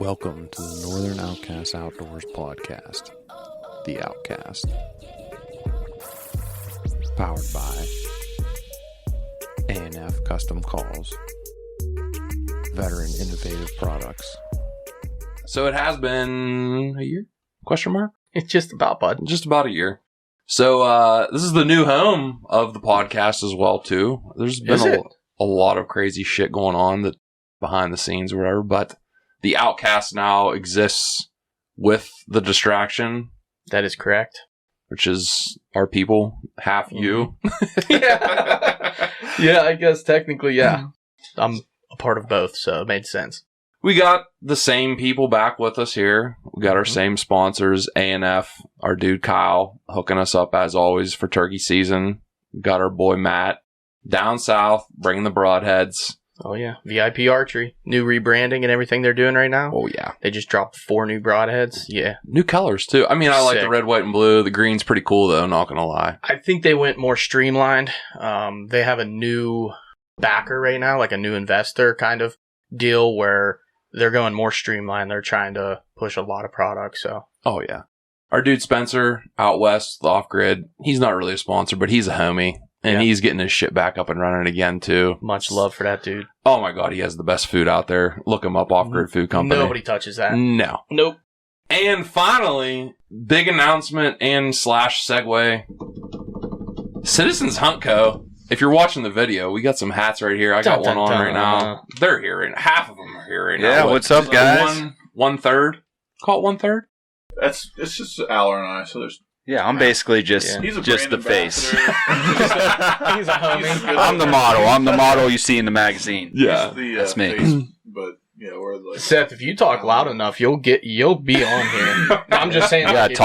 Welcome to the Northern Outcast Outdoors podcast, The Outcast. Powered by A&F Custom Calls, Veteran Innovative Products. So it has been a year? Question mark? It's just about, bud. Just about a year. So this is the new home of the podcast as well, too. There's been a lot of crazy shit going on that behind the scenes or whatever, but the Outcast now exists with the distraction. That is correct. Which is our people, half you. Yeah, I guess technically, yeah. I'm a part of both, so it made sense. We got the same people back with us here. We got our same sponsors, A&F, our dude Kyle, hooking us up as always for turkey season. We got our boy Matt down south, bringing the broadheads. Oh, yeah. VIP Archery. New rebranding and everything they're doing right now. Oh, yeah. They just dropped 4 new broadheads. Yeah. New colors, too. I mean, I like the red, white, and blue. The green's pretty cool, though, not going to lie. I think they went more streamlined. They have a new backer right now, like a new investor kind of deal where they're going more streamlined. They're trying to push a lot of products, so. Oh, yeah. Our dude Spencer, out west, the off-grid, he's not really a sponsor, but he's a homie. And he's getting his shit back up and running again, too. Much love for that dude. Oh, my God. He has the best food out there. Look him up, Off-Grid Food Company. Nobody touches that. No. Nope. And finally, big announcement and / segue. Citizens Hunt Co. If you're watching the video, we got some hats right here. I got one on right now. They're here right now. Half of them are here right now. Yeah, what's up, guys? One third. Call it 1/3. It's just Aller and I, so there's... Yeah, I'm basically just the face. He's a homie. I'm the model. I'm the model you see in the magazine. Yeah, that's me. Face, but yeah, we're like Seth. If you talk loud enough, you'll be on here. I'm just saying, like,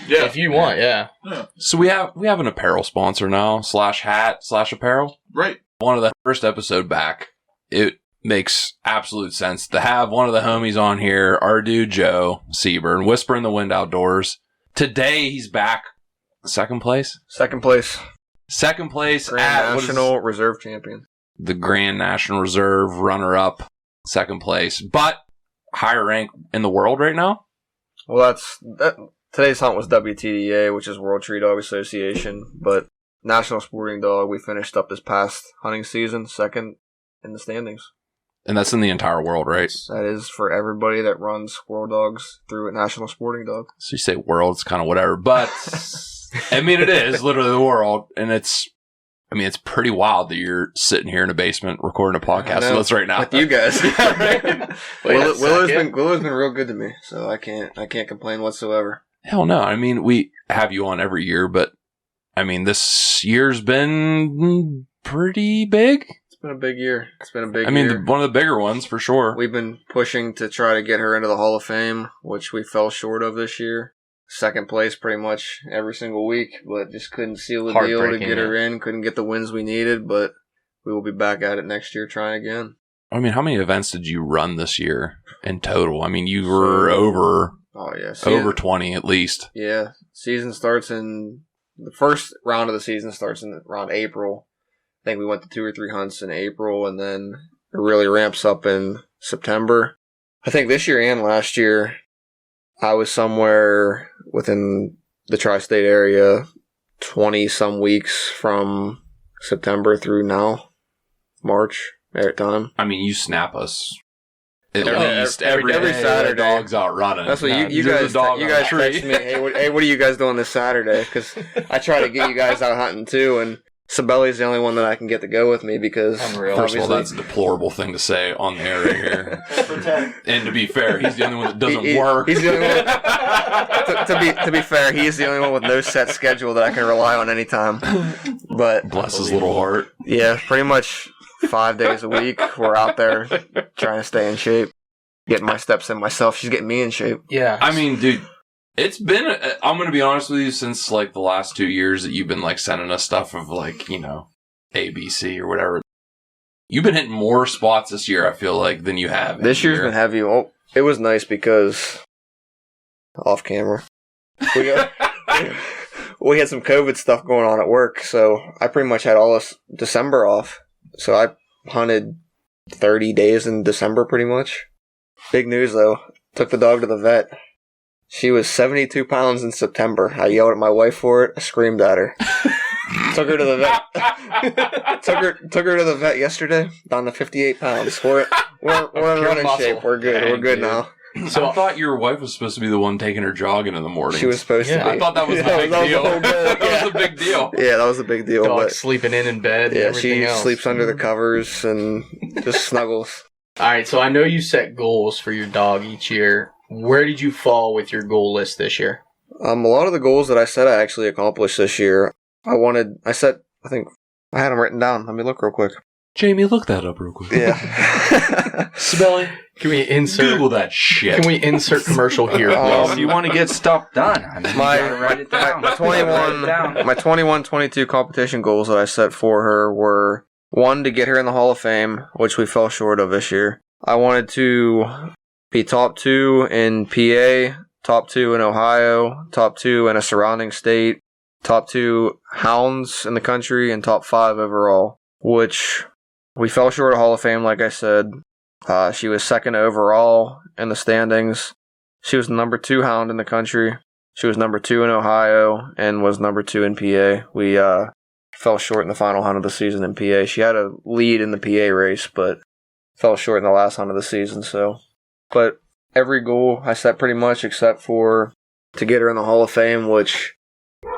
if you want, yeah. So we have an apparel sponsor now, /hat /apparel. Right. One of the first episode back, it makes absolute sense to have one of the homies on here, our dude Joe Seaburn, Whisper in the Wind Outdoors. Today, he's back. Second place? Second place. Second place Grand National Reserve champion. The Grand National Reserve runner-up. Second place. But higher rank in the world right now? Well, today's hunt was WTDA, which is World Tree Dog Association. But National Sporting Dog, we finished up this past hunting season, second in the standings. And that's in the entire world, right? That is for everybody that runs squirrel dogs through a National Sporting Dog. So you say world, it's kind of whatever. But, I mean, it is literally the world. And it's pretty wild that you're sitting here in a basement recording a podcast with us right now. With you guys. Right? Willow's been real good to me, so I can't complain whatsoever. Hell no. I mean, we have you on every year, but, I mean, this year's been pretty big. It's been a big year. One of the bigger ones for sure. We've been pushing to try to get her into the Hall of Fame, which we fell short of this year. Second place pretty much every single week, but just couldn't seal the deal to get her in. Couldn't get the wins we needed, but we will be back at it next year trying again. I mean, how many events did you run this year in total? I mean, you were over 20 at least. Yeah. The first round of the season starts in around April. I think we went to 2 or 3 hunts in April, and then it really ramps up in September. I think this year and last year, I was somewhere within the tri-state area 20-some weeks from September through now, March, at time. I mean, you snap us at every Saturday. Dog's out running. That's what you guys text me, hey, what are you guys doing this Saturday? Because I try to get you guys out hunting too, and Sabelli's the only one that I can get to go with me because... First of all, that's a deplorable thing to say on the air right here. And to be fair, he's the only one that doesn't work. He's the only one... to be fair, he's the only one with no set schedule that I can rely on anytime. But bless his little heart. Yeah, pretty much 5 days a week, we're out there trying to stay in shape. Getting my steps in myself. She's getting me in shape. Yeah. I mean, dude... It's been, I'm going to be honest with you, since like the last 2 years that you've been like sending us stuff of like, ABC or whatever. You've been hitting more spots this year, I feel like, than you have. This year's been heavy. Well, it was nice because off camera. We had some COVID stuff going on at work, so I pretty much had all this December off. So I hunted 30 days in December pretty much. Big news though. Took the dog to the vet. She was 72 pounds in September. I yelled at my wife for it. I screamed at her. Took her to the vet. took her to the vet yesterday. Down to 58 pounds. We're in running shape. We're good. Dang, We're good dude. now. So I thought your wife was supposed to be the one taking her jogging in the morning. She was supposed to be. I thought that was the big deal. That was the big deal. Yeah, that was the big deal. Dog sleeping in bed. Yeah, and everything she else. sleeps under the covers and just snuggles. All right, so I know you set goals for your dog each year. Where did you fall with your goal list this year? A lot of the goals that I set I actually accomplished this year. I think I had them written down. Let me look real quick. Jamie, look that up real quick. Yeah. Smelly. Can we insert Google that shit. Can we insert commercial here? Well, if you want to get stuff done, I mean, you gotta write it down. My 21-22 competition goals that I set for her were, 1, to get her in the Hall of Fame, which we fell short of this year. I wanted to be top 2 in PA, top 2 in Ohio, top 2 in a surrounding state, top 2 hounds in the country, and top 5 overall, which we fell short of Hall of Fame, like I said. She was 2nd overall in the standings. She was number 2 hound in the country. She was number 2 in Ohio and was number 2 in PA. We fell short in the final hunt of the season in PA. She had a lead in the PA race, but fell short in the last hunt of the season. But every goal I set pretty much except for to get her in the Hall of Fame, which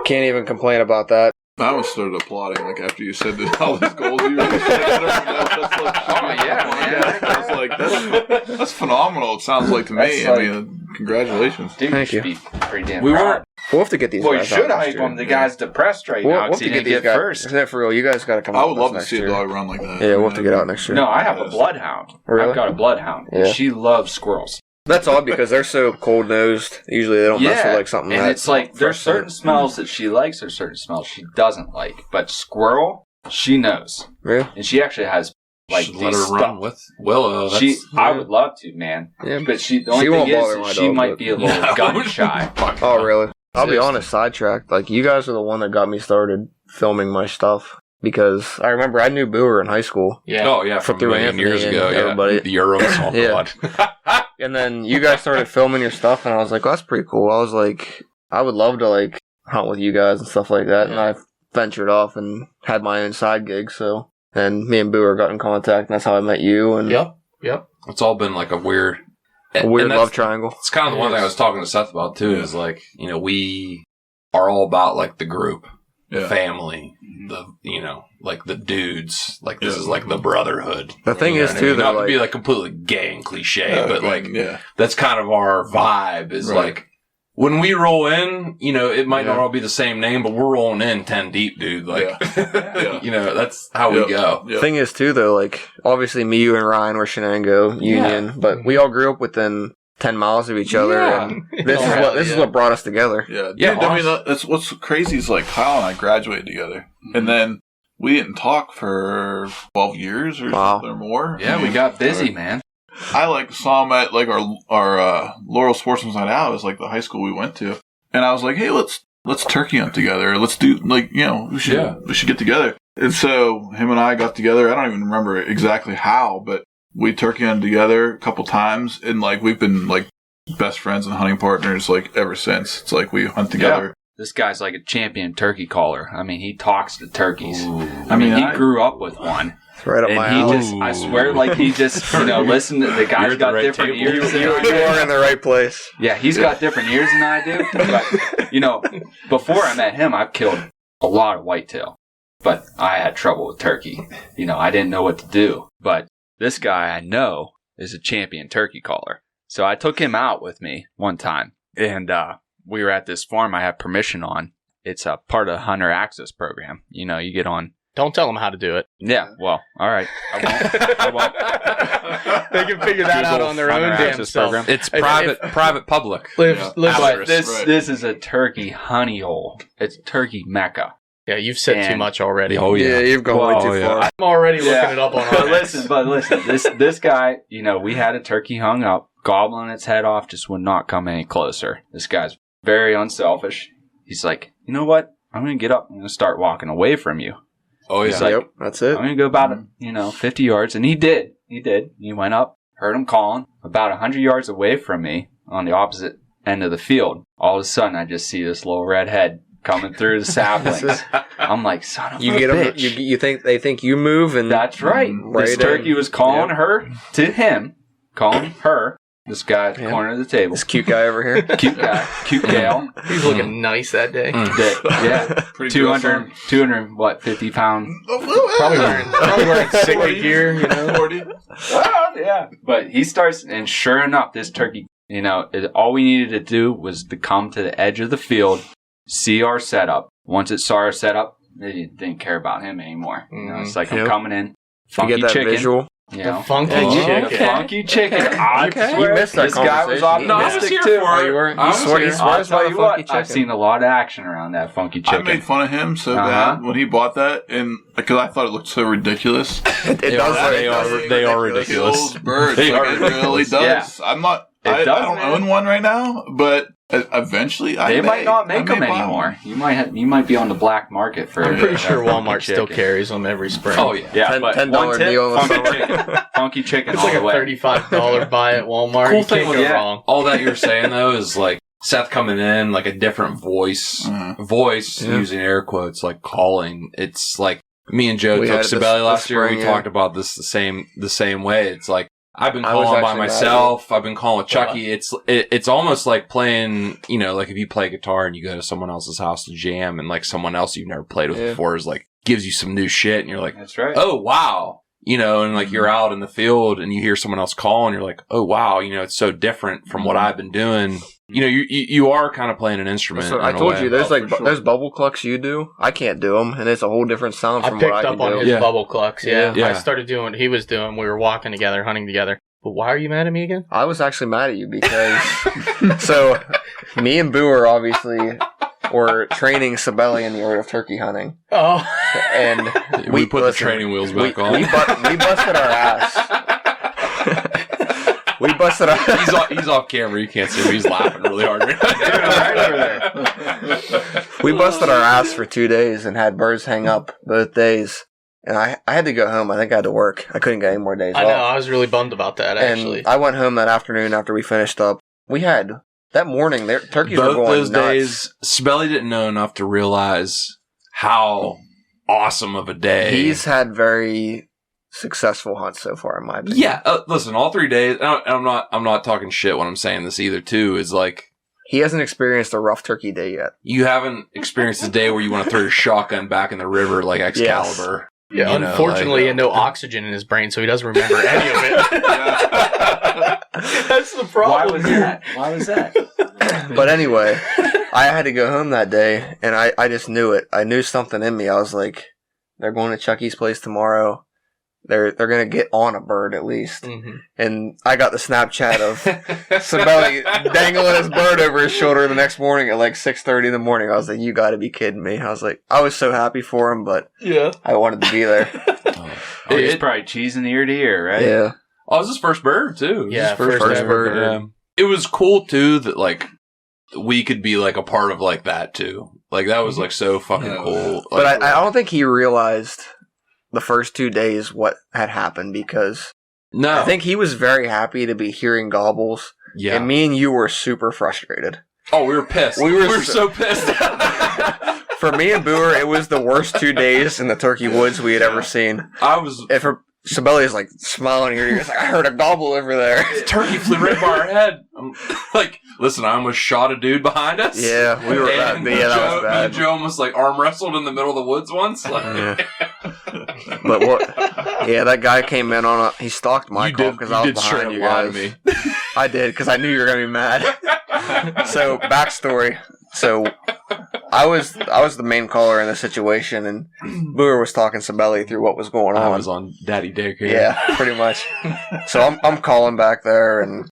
can't even complain about that. I almost started applauding, like, after you said that all these goals you were going to say. I don't know if that's like... Oh, yeah. I was like, that's phenomenal, it sounds like to me. That's I mean, congratulations. Dude, Thank you you. should be pretty damn We proud. weren't. We'll have to get these Well, you guys should out hype next year. him. The guy's depressed right We'll now have because to he get didn't these get guys. first. Isn't that for real? You guys got to come I out would with love us to next see a year. dog run like that. Yeah, we'll have to get out next year. No, I have a bloodhound. Really? I've got a bloodhound. Yeah. She loves squirrels. That's odd because they're so cold-nosed. Usually they don't mess with like something and that it's like there's fresh certain scent. smells that she likes, there's certain smells she doesn't like. But squirrel, she knows, Yeah. and she actually has like Should let her these run stuff. with Willow. I would love to, man. Yeah. But the only won't thing bother my is she dog, might but- be a little gun shy. Oh, really? I'll be Seriously. honest, sidetracked. Like, you guys are the one that got me started filming my stuff. Because I remember I knew Booer in high school. Yeah. Oh, yeah, from through a million years Anthony ago. and Yeah, everybody. the Euros. Oh, Yeah. God. And then you guys started filming your stuff, and I was like, well, that's pretty cool. I was like, I would love to, like, hunt with you guys and stuff like that. And I ventured off and had my own side gig, so. And me and Booer got in contact, and that's how I met you. And Yep. It's all been like a weird a weird and that's- love triangle. It's kind of the one thing I was talking to Seth about too. Is like, you know, we are all about like the group, the Yeah. family, like the dudes. Like this is like the brotherhood. The thing You know is, what I too, mean? they're not to like- be like completely gay and cliche, but like yeah. that's kind of our vibe. Is Right. like when we roll in, it might not Yeah. all be the same name, but we're rolling in 10 deep, dude. Like, Yeah. that's how we go. Yep. Thing is, too, though, like, obviously me, you, and Ryan were Shenango Union, but we all grew up within 10 miles of each other, Yeah. and this is what brought us together. Yeah, dude, Yeah, I mean, that's what's crazy is like Kyle and I graduated together, and then we didn't talk for 12 years or Wow. something or more. Yeah, we got busy, man. I saw him at like our Laurel Sportsman's Night Out. It was like the high school we went to, and I was like, hey, let's turkey hunt together. Let's do we should get together. And so him and I got together. I don't even remember exactly how, but we turkey hunted together a couple times, and like we've been like best friends and hunting partners like ever since. It's like we hunt together. This guy's like a champion turkey caller. I mean, he talks to turkeys. Ooh. I mean, he I- grew up with one. It's right up And my he alley. just, I swear, like he just, listen to the You're guy's at got the right different table. ears than You I do. are in the right place. Yeah, he's got different ears than I do. But, before I met him, I've killed a lot of whitetail. But I had trouble with turkey. I didn't know what to do. But this guy I know is a champion turkey caller. So I took him out with me one time. And we were at this farm I have permission on. It's a part of the Hunter Access program. You get on. Don't tell them how to do it. Yeah, well, all right. I won't. They can figure that out on their own Hunter damn Access self. program. It's private, public. Live But Asterisk. this is a turkey honey hole. It's turkey mecca. Yeah, you've said too And- much already. Oh, yeah. You've gone way Well, too yeah. far. I'm already looking Yeah. it up on But listen, this guy, we had a turkey hung up, gobbling its head off, just would not come any closer. This guy's very unselfish. He's like, you know what? I'm going to get up. I'm going to start walking away from you. Oh, yeah. He's like, Yep, that's it. I'm going to go about, 50 yards. And he did. He went up, heard him calling about 100 yards away from me on the opposite end of the field. All of a sudden, I just see this little red head coming through the saplings. I'm like, son of a bitch. You think they think you move, and that's right. This turkey was calling her to him, calling her. This guy at the corner of the table. This cute guy over here. Cute guy. Cute gal. He's looking nice that day. Yeah. 250 pound. Probably wearing sick gear, you know. 40. Well, yeah. But he starts, and sure enough, this turkey, all we needed to do was to come to the edge of the field, see our setup. Once it saw our setup, they didn't care about him anymore. It's like, I'm coming in. Funky you get that chicken. Visual. The funky chicken. The funky chicken. I swear, you missed that this guy was conversation. optimistic too. I'll I've seen a lot of action around that funky chicken. I made fun of him so bad when he bought that, and because I thought it looked so ridiculous. They are ridiculous. Birds. It really does. Yeah. I'm not. I don't own one right now, but eventually they might not make them anymore. You might be on the black market for. I'm pretty sure Walmart still carries them every spring. Oh yeah, $10 deal. Funky chicken. It's like a $35 buy at Walmart. Cool you thing can't with go wrong. all that you're saying though is like Seth coming in like a different voice using air quotes, like calling. It's like me and Joe took Sabelli last year. We talked about this the same way. It's like I've been calling by myself. I've been calling with Chucky. It's almost like playing, like if you play guitar and you go to someone else's house to jam, and like someone else you've never played with before is like gives you some new shit, and you're like, that's right. Oh wow. And like you're out in the field and you hear someone else call and you're like, oh wow, it's so different from what I've been doing. You are kind of playing an instrument. So I told you, there's there's bubble clucks you do. I can't do them, and it's a whole different sound from what I can do. I picked up on his bubble clucks. Yeah. Yeah. I started doing what he was doing. We were walking together, hunting together. But why are you mad at me again? I was actually mad at you because so me and Boo are obviously were training Sabelli in the art of turkey hunting. Oh, and we put the training wheels back on. We busted our ass. We busted our. He's off camera. You can't see him. He's laughing really hard right now. We busted our ass for 2 days and had birds hang up both days. And I had to go home. I think I had to work. I couldn't get any more days off. I know. I was really bummed about that, actually. And I went home that afternoon after we finished up. We had, that morning, turkeys were going nuts. Both those days, Sabelli didn't know enough to realize how awesome of a day. He's had very successful hunts so far, in my opinion. Yeah. Listen, all 3 days, and I'm not talking shit when I'm saying this either, too, is like, he hasn't experienced a rough turkey day yet. You haven't experienced a day where you want to throw your shotgun back in the river like Excalibur. Yes. Yeah, unfortunately, he had no oxygen in his brain, so he doesn't remember any of it. That's the problem. Why was that? But anyway, I had to go home that day, and I just knew it. I knew something in me. I was like, they're going to Chucky's place tomorrow. They're going to get on a bird at least. Mm-hmm. And I got the Snapchat of Sabelli dangling his bird over his shoulder the next morning at like 6:30 in the morning. I was like, you got to be kidding me. I was like, I was so happy for him, but I wanted to be there. He's probably cheesing ear to ear, right? Yeah. Oh, it was his first bird, too. Yeah, first bird. Yeah. It was cool, too, that like we could be like a part of like that, too. Like that was like so fucking cool. Like, but I don't think he realized the first 2 days what had happened, because I think he was very happy to be hearing gobbles. Yeah. And me and you were super frustrated. Oh, we were pissed. We were so pissed. For me and Booer, it was the worst 2 days in the turkey woods we had ever seen. Sabelli is like smiling here. He's like, I heard a gobble over there. Turkey flew right by our head. I'm like, listen, I almost shot a dude behind us. Yeah, we were bad. Yeah, that was bad. Me and Joe almost like arm wrestled in the middle of the woods once. Like, But what? Yeah, that guy came in on he stalked my call because I was behind you guys. Me. I did because I knew you were gonna be mad. So backstory. So I was the main caller in the situation, and Booer was talking Sabelli through what was going on. I was on daddy daycare. Yeah, pretty much. So I'm calling back there, and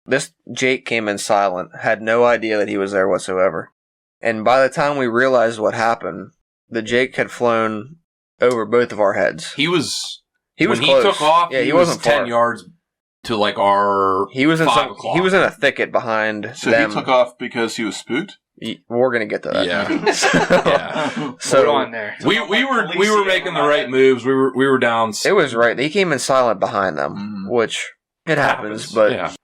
this Jake came in silent, had no idea that he was there whatsoever. And by the time we realized what happened, the Jake had flown over both of our heads. He was close. He took off. Yeah, he wasn't 10 far. yards to like our. He was in 5 o'clock. He was in a thicket behind. So them. he took off because he was spooked. We're gonna get to that. Yeah. So hold on there. We were making the right moves. We were down. It was right. He came in silent behind them, which It happens, but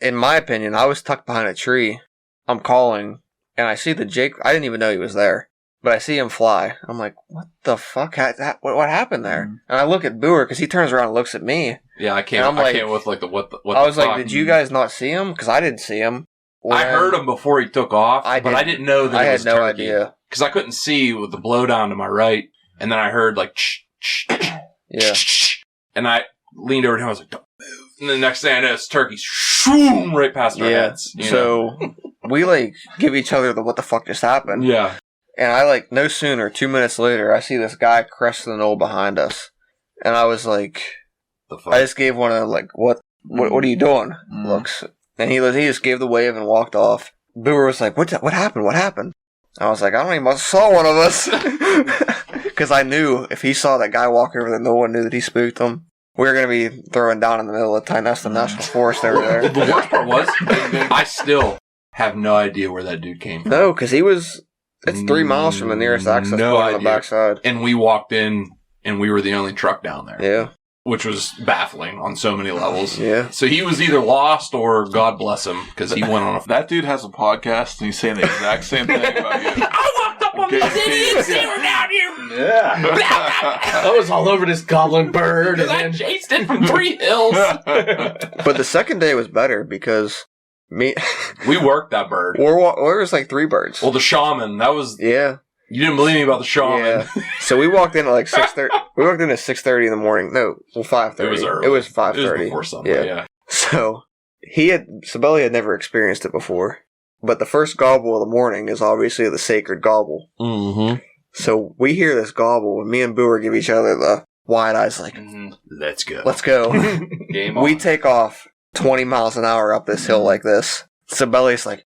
in my opinion, I was tucked behind a tree. I'm calling, and I see the Jake. I didn't even know he was there, but I see him fly. I'm like, what the fuck? What happened there? Mm-hmm. And I look at Boer because he turns around and looks at me. Yeah, I came with like what I was like, did you guys not see him? Because I didn't see him. I heard him before he took off, but I didn't know that it was turkey. I had no idea. Because I couldn't see with the blowdown to my right, and then I heard like, yeah. And I leaned over to him, I was like, don't move. And the next thing I know, it's turkey shoom, right past our heads. So we like give each other the what the fuck just happened. Yeah. And I like, no sooner, 2 minutes later, I see this guy cresting the knoll behind us. And I was like, the fuck? I just gave one of the like, what are you doing? Looks. And he just gave the wave and walked off. Boer was like, what happened? What happened? I was like, I don't even must have saw one of us. Because I knew if he saw that guy walk over, then no one knew that he spooked him. We were going to be throwing down in the middle of Tynesta National Forest over there. The worst part was, I still have no idea where that dude came from. No, because it's 3 miles from the nearest access point on the backside. And we walked in, and we were the only truck down there. Yeah. Which was baffling on so many levels. Yeah. So he was either lost or God bless him, because he went on a... That dude has a podcast, and he's saying the exact same thing about you. I walked up on these idiots, they were down here! Yeah. I was all over this goblin bird. And I chased it from 3 hills. But the second day was better, because... we worked that bird. Or was like 3 birds. Well, the shaman, that was... Yeah. You didn't believe me about the shaman. Yeah. So we walked in at like 6:30. We walked in at 6:30 in the morning. No, well, 5:30. It was early. It was 5:30. It was before sunlight, yeah. So Sabelli had never experienced it before. But the first gobble of the morning is obviously the sacred gobble. Mm-hmm. So we hear this gobble, and me and Boer give each other the wide eyes like, let's go. Let's go. Game on. We take off 20 miles an hour up this hill like this. Sabelli's like...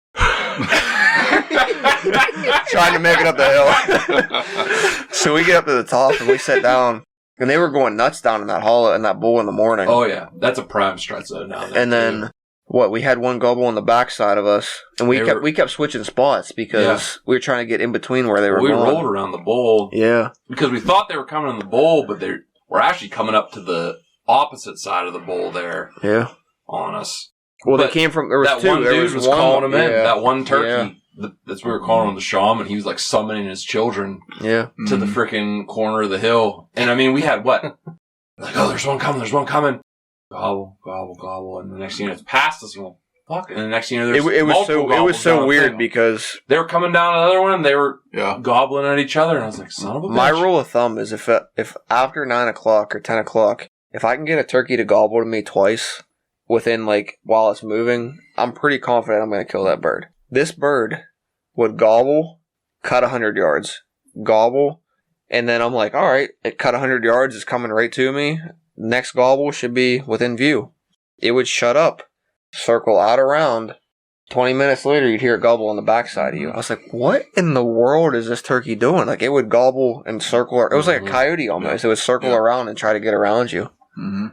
trying to make it up the hill. So we get up to the top and we sit down, and they were going nuts down in that hollow in that bowl in the morning. Oh yeah, that's a prime stretch zone down there. And then we had one gobble on the backside of us, and we kept switching spots because we were trying to get in between where they were. We going. rolled around the bowl, because we thought they were coming in the bowl, but they were actually coming up to the opposite side of the bowl there. Yeah, on us. Well, they came from. There was that 2. One there dude was was one, calling him in. Yeah. That one turkey. Yeah. That's what we were calling him the shaman. He was like summoning his children to the freaking corner of the hill. And I mean, we had what? Like, oh, there's one coming. Gobble, gobble, gobble. And the next thing you know, it's past us. And we're like, fuck. And the next thing you know, there's it was so weird because they were coming down another one and they were gobbling at each other. And I was like, son of a bitch. My rule of thumb is if after 9 o'clock or 10 o'clock, if I can get a turkey to gobble to me twice within like while it's moving, I'm pretty confident I'm going to kill that bird. This bird would gobble, cut 100 yards, gobble, and then I'm like, all right, it cut 100 yards, it's coming right to me. Next gobble should be within view. It would shut up, circle out around. 20 minutes later, you'd hear it gobble on the backside of you. I was like, what in the world is this turkey doing? Like, it would gobble and circle. It was like a coyote almost. It would circle around and try to get around you. Mm-hmm.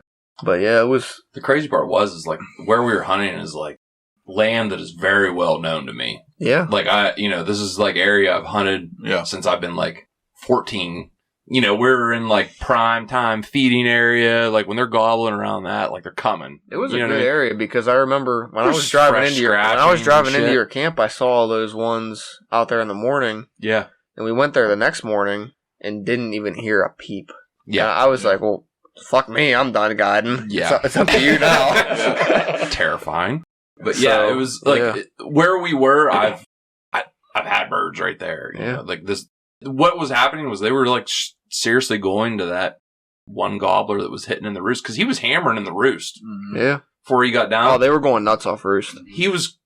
But yeah, it was... The crazy part is like, where we were hunting is like, land that is very well known to me. Yeah. Like this is like area I've hunted since I've been like 14. We're in like prime time feeding area. Like when they're gobbling around that, like they're coming. It was a good area because I remember when I was driving into your camp, I saw all those ones out there in the morning. Yeah. And we went there the next morning and didn't even hear a peep. Yeah. And I was like, well, fuck me, I'm done guiding. Yeah. It's up to you now. Terrifying. But yeah, it was like where we were. I've had birds right there. You know? Like this. What was happening was they were like seriously going to that one gobbler that was hitting in the roost because he was hammering in the roost. Mm-hmm. Yeah. Before he got down. Oh, they were going nuts off roost. He was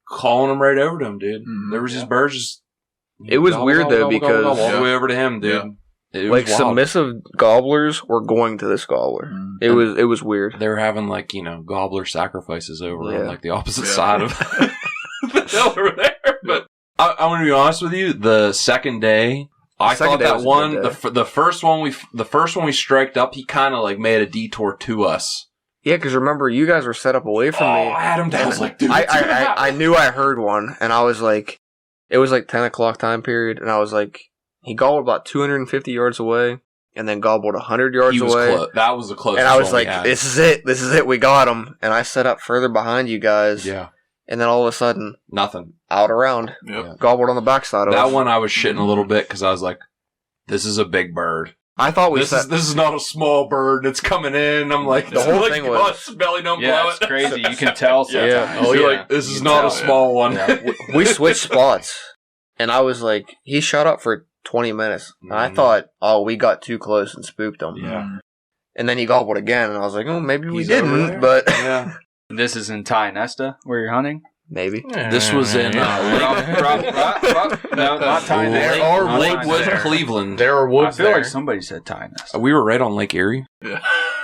calling them right over to him, dude. Mm-hmm. There was just birds just. It was weird though because all the way over to him, dude. Yeah. It like submissive gobblers were going to this gobbler. Mm. It was weird. They were having like gobbler sacrifices over on like the opposite side of the hill over there. But I want to be honest with you. The second day, I thought that one, the first one we striked up, he kind of like made a detour to us. Yeah, because remember, you guys were set up away from me. I had him down. I was like, dude, I knew I heard one, and I was like, it was like 10 o'clock time period, and I was like. He gobbled about 250 yards away, and then gobbled 100 yards He was away. that was the closest. And I was one we like, had. this is it, we got him. And I set up further behind you guys. Yeah. And then all of a sudden, Nothing. out around, Yep. gobbled on the backside of That us. one I was shitting a little bit because I was like, this is a big bird. I thought This is not a small bird that's coming in. I'm like, The whole like, thing was- its belly don't Yeah, blow it's it. crazy. You can tell sometimes. Yeah. Oh, You're yeah. like, this is You not can a tell, small one. Yeah. we switched spots. And I was like, he shut up for 20 minutes. And I Mhm. thought, oh, we got too close and spooked him. Yeah. And then he gobbled again. And I was like, oh, maybe we He's over didn't. there. But Yeah. This is in Thai Nesta where you're hunting? maybe. This was in No, not Thai There Nesta. are Not woods Thai Lakewood, Nesta. there. Cleveland. There are I woods feel there. like somebody said Thai Nesta. We were right on Lake Erie. Yeah.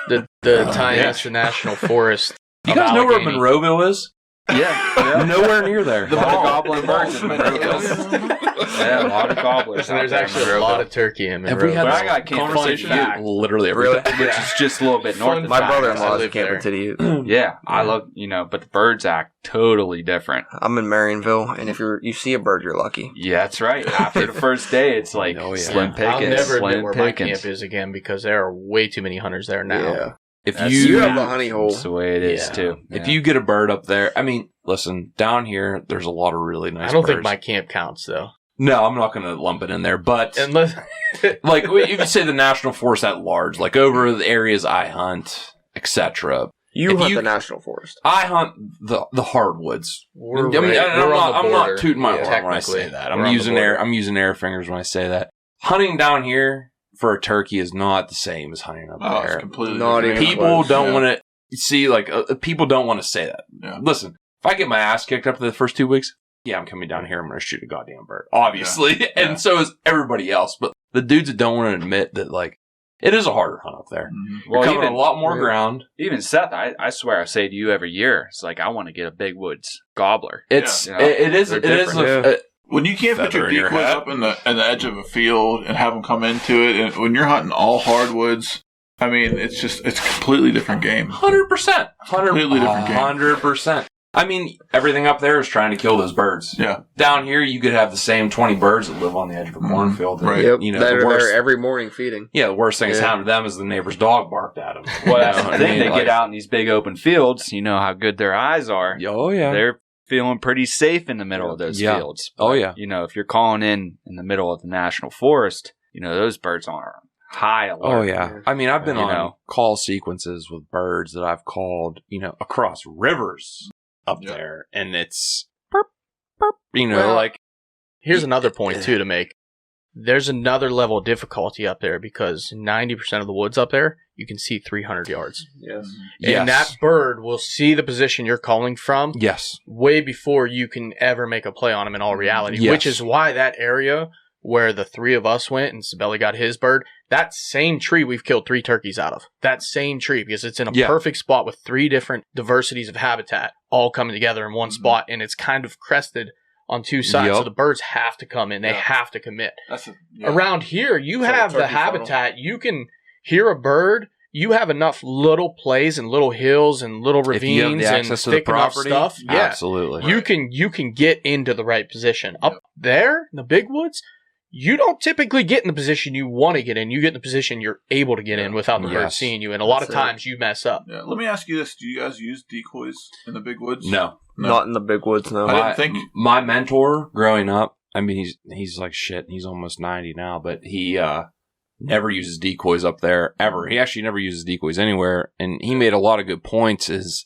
The Tynesta National Forest. You of guys know where Allegheny. Monroeville is? Yeah. Nowhere near there. A lot of gobbling birds in Monroeville. Yeah, a lot of gobblers. So there's out there in actually a Monroeville. lot of turkey in Have we Monroeville. had But this I got Kansas conversation City fact. literally every Really? day? Which is just a little bit north Fun of My fact, brother-in-law I is a live there. Camp Titty. Yeah, I love, but the birds act totally different. I'm in Marionville, and if you see a bird, you're lucky. Yeah, that's right. After the first day, it's like Oh, yeah. slim pickings. I'll never admit slim where my pickings. camp is again because there are way too many hunters there now. Yeah. If That's- you You have the honey hole. That's the way it is, Yeah. too. if Yeah. you get a bird up there, I mean, listen, down here there's a lot of really nice I don't birds. think my camp counts though. No, I'm not going to lump it in there, but Unless like if you say the national forest at large, like over the areas I hunt, etc. You If hunt you- the national forest. I hunt the hardwoods. we're, I mean, right- I'm we're on the not border. tooting my Yeah, horn when I say technically. that. We're on the I'm using air fingers when I say that. Hunting down here for a turkey is not the same as hunting up Oh, it's there. completely Not different. even People close, don't want to see people don't want to say that. Yeah. Listen, if I get my ass kicked up to the first 2 weeks, yeah, I'm coming down here. I'm going to shoot a goddamn bird, obviously, Yeah. and so is everybody else. But the dudes that don't want to admit that, like, it is a harder hunt up there. Mhm. You're covering a lot more yeah. ground. Even Seth, I swear I say to you every year, it's like I want to get a big woods gobbler. It's Yeah. it is They're it is different. a, When you can't put Feather your in your decoys hat. up in the edge of a field and have them come into it, and when you're hunting all hardwoods, I mean, it's a completely different game. 100%, Completely different game. 100%. I mean, everything up there is trying to kill those birds. Yeah. Down here, you could have the same 20 birds that live on the edge of a Mhm. cornfield. that, Right. Yep. You know, that the are worst. there every morning feeding. Yeah, the worst thing that's Yeah. happened to them is the neighbor's dog barked at them. Well, that's You know the what I thing. mean? They Like- get out in these big open fields. You know how good their eyes are. Oh, yeah. They're feeling pretty safe in the middle of those Yeah. fields. Oh, yeah. You know, if you're calling in the middle of the national forest, those birds are high alert. Oh, yeah. I mean, I've been You on know. call sequences with birds that I've called, across rivers up Yeah. there, and it's burp, burp, Well, like, Here's another point too to make. There's another level of difficulty up there because 90% of the woods up there you can see 300 yards, Yes. and that bird will see the position you're calling from yes. way before you can ever make a play on him in all reality. Yes. Which is why that area where the three of us went and Sabelli got his bird, that same tree we've killed 3 turkeys out of. That same tree, because it's in a Yeah. perfect spot with 3 different diversities of habitat all coming together in one Mhm. spot, and it's kind of crested on 2 sides. Yup. So the birds have to come in. They Yeah. have to commit. That's Around here, you It's like a have the turkey funnel. habitat. You can hear a bird. You have enough little plays and little hills and little If you have ravines the and access to the thick enough property, stuff. Yeah. absolutely. You can get into the right position. Up there in the big woods, you don't typically get in the position you want to get in. You get in the position you're able to get in without the bird Yes. seeing you. And a lot of That's it. times you mess up. Yeah. Let me ask you this: do you guys use decoys in the big woods? No. No. Not in the big woods, no. I didn't think- my mentor growing up, I mean, he's like shit. He's almost 90 now, but he never uses decoys up there ever. He actually never uses decoys anywhere. And he made a lot of good points is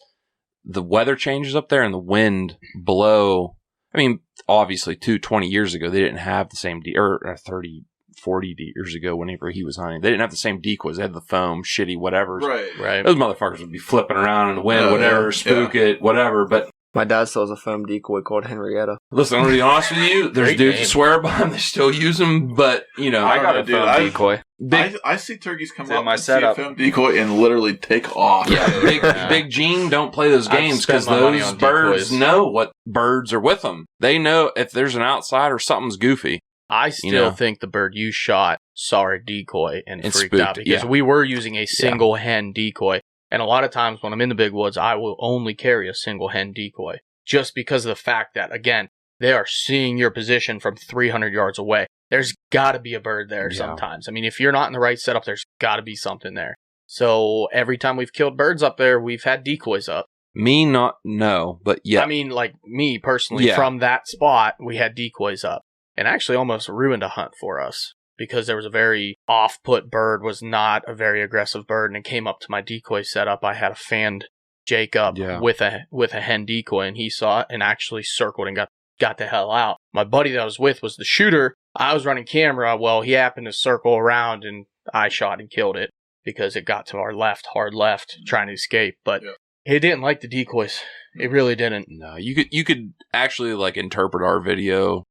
the weather changes up there and the wind below. I mean, obviously 20 years ago, they didn't have the same, or 30, 40 years ago, whenever he was hunting, they didn't have the same decoys. They had the foam, shitty, whatever. Right. Right. Those motherfuckers would be flipping around in the wind, Oh, whatever, yeah. spook it, whatever. But My dad still has a foam decoy called Henrietta. listen, I'm going to be honest with you. There's Great dudes name. that swear by them. They still use them, but, I don't got know, a dude. foam decoy. big, I see turkeys come It's in up my and setup. see a film decoy and literally take off. yeah, big Gene don't play those I've games spent because my money those on birds decoys. know what birds are with them. They know if there's an outsider, something's goofy. I still know. think the bird you shot saw a decoy and And freaked spooked, out because yeah. we were using a single hen decoy. And a lot of times when I'm in the big woods, I will only carry a single hen decoy just because of the fact that, again, they are seeing your position from 300 yards away. There's got to be a bird there sometimes. I mean, if you're not in the right setup, there's got to be something there. So every time we've killed birds up there, we've had decoys up. No, but yeah. I mean, like me personally, from that spot, we had decoys up. And actually almost ruined a hunt for us because there was a very off-put bird, was not a very aggressive bird, and it came up to my decoy setup. I had a fanned Jacob with a hen decoy, and he saw it and actually circled and got the hell out. My buddy that I was with was the shooter. I was running camera. Well, he happened to circle around, and I shot and killed it because it got to our left, hard left, trying to escape. But it didn't like the decoys. It really didn't. No, you could actually like interpret our video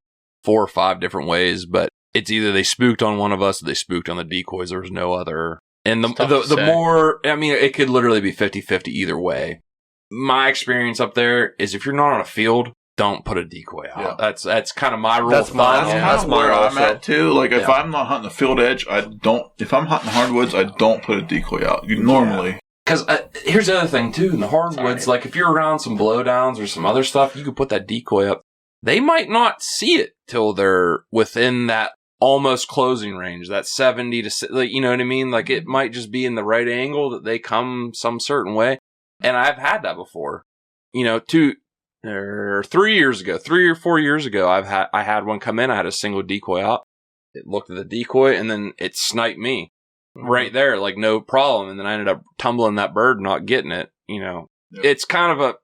4 or 5 different ways, but it's either they spooked on one of us or they spooked on the decoys. There was no other. And the more, I mean, it could literally be 50-50 either way. My experience up there is if you're not on a field, don't put a decoy out. Yeah. That's kind of my rule of thumb. That's where I'm at too. Like if I'm not hunting the field edge, if I'm hunting hardwoods, I don't put a decoy out. Normally. Because here's the other thing too. In the hardwoods, like if you're around some blowdowns or some other stuff, you could put that decoy up. They might not see it till they're within that almost closing range, that 70 to, like, you know what I mean? Like it might just be in the right angle that they come some certain way. And I've had that before. You know, 3 or 4 years ago, I had one come in. I had a single decoy out. It looked at the decoy and then it sniped me right there, like no problem. And then I ended up tumbling that bird, not getting it. You know, it's kind of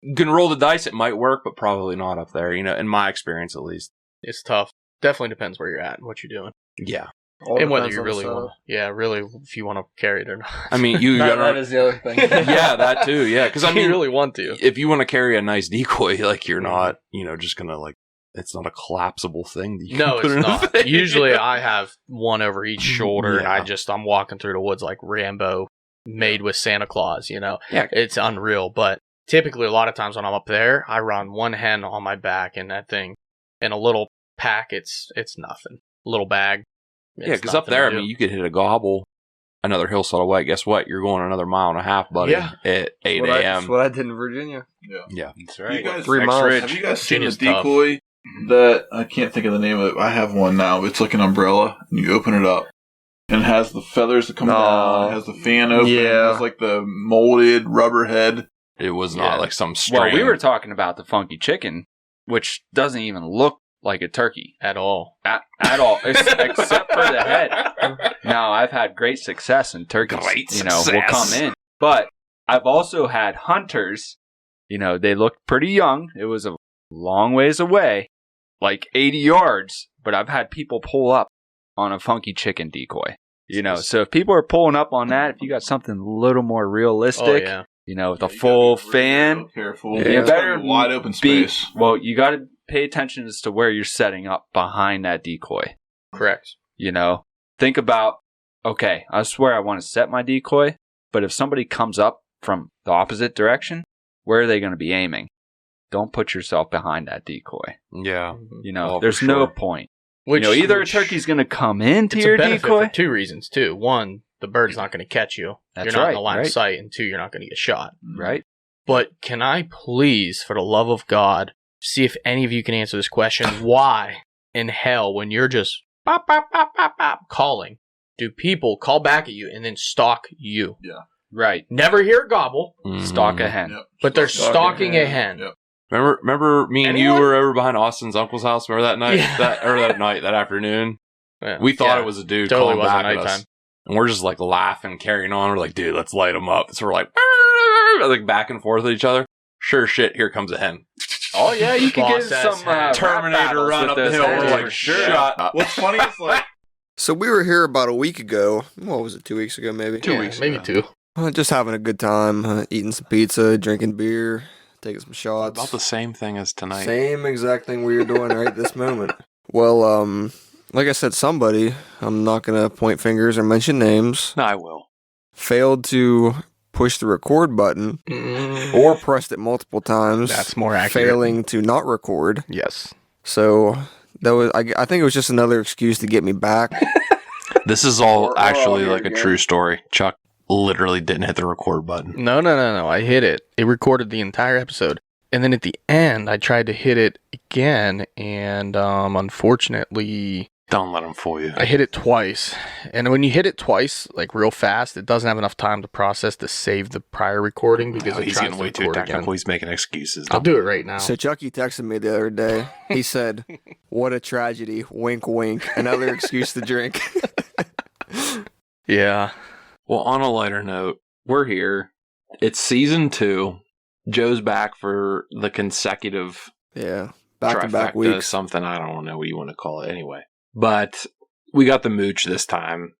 you can roll the dice. It might work, but probably not up there, you know, in my experience, at least. It's tough. Definitely depends where you're at and what you're doing. Yeah. And whether you really want to, really, if you want to carry it or not. I mean, that is the other thing. Yeah, that too. Yeah. Cause I mean, you really want to. If you want to carry a nice decoy, like you're not, you know, just going to like, it's not a collapsible thing. That you no, can put it's not. thing. Usually I have one over each shoulder and I'm walking through the woods like Rambo made with Santa Claus, you know. Yeah. It's unreal. But typically a lot of times when I'm up there, I run one hen on my back and that thing in a little pack. It's nothing. Little bag. Yeah, because up there, I mean, you could hit a gobble, another hillside away. Guess what? You're going another 1.5 miles, buddy, at 8 a.m. That's what I did in Virginia. Yeah. That's right. You guys, 3 miles. Have you guys seen Virginia's the decoy that, I can't think of the name of it. I have one now. It's like an umbrella, and you open it up, and it has the feathers that come down. It has the fan open. It has like the molded rubber head. It was not like some string. Well, we were talking about the funky chicken, which doesn't even look like a turkey at all. At all, except for the head. Now, I've had great success in turkeys. Will come in. But I've also had hunters, they looked pretty young. It was a long ways away, like 80 yards. But I've had people pull up on a funky chicken decoy. So if people are pulling up on that, if you got something a little more realistic, with a full fan, careful. You better wide open space. You got to pay attention as to where you're setting up behind that decoy. Correct. Think about, okay, I swear I want to set my decoy, but if somebody comes up from the opposite direction, where are they going to be aiming? Don't put yourself behind that decoy. Yeah. There's no point. Either a turkey's going to come into your decoy. For 2 reasons, too. 1, the bird's not going to catch you. That's you're not in the line of sight. And 2, you're not going to get shot. Right. But can I please, for the love of God, see if any of you can answer this question? Why in hell, when you're just bop, bop, bop, bop, bop, calling, do people call back at you and then stalk you? Yeah. Right. Never hear a gobble. Stalk a hen. Yep. But they're stalking a hen. Yep. Remember me and you were over behind Austin's uncle's house? Remember that night? That afternoon? Yeah. We thought it was a dude totally calling back at nighttime. us. And we're just like laughing, carrying on. We're like, dude, let's light them up. So we're like back and forth with each other. Sure shit, here comes a hen. Oh, yeah, you can get some Terminator run up the hill. We're like, shut up. What's funny is like... So we were here about a week ago. What was it, 2 weeks ago maybe? 2 weeks maybe ago. 2. Just having a good time, eating some pizza, drinking beer, taking some shots. About the same thing as tonight. Same exact thing we are doing right this moment. Well, like I said, somebody, I'm not going to point fingers or mention names. No, I will. Failed to push the record button or pressed it multiple times. That's more accurate. Failing to not record. Yes. So that was, I think it was just another excuse to get me back. This is all actually like a true story. Chuck literally didn't hit the record button. No. I hit it. It recorded the entire episode. And then at the end, I tried to hit it again, and unfortunately, Don't let him fool you. I hit it twice. And when you hit it twice, like real fast, it doesn't have enough time to process to save the prior recording because it he's tries getting to way too record technical. again. He's making excuses. I'll do it right now. So Chucky texted me the other day. He said, "What a tragedy! Wink, wink. Another excuse to drink." Yeah. Well, on a lighter note, we're here. It's season 2. Joe's back for the consecutive Yeah, back-to-back trifecta, weeks. something. I don't know what you want to call it anyway. But we got the mooch this time.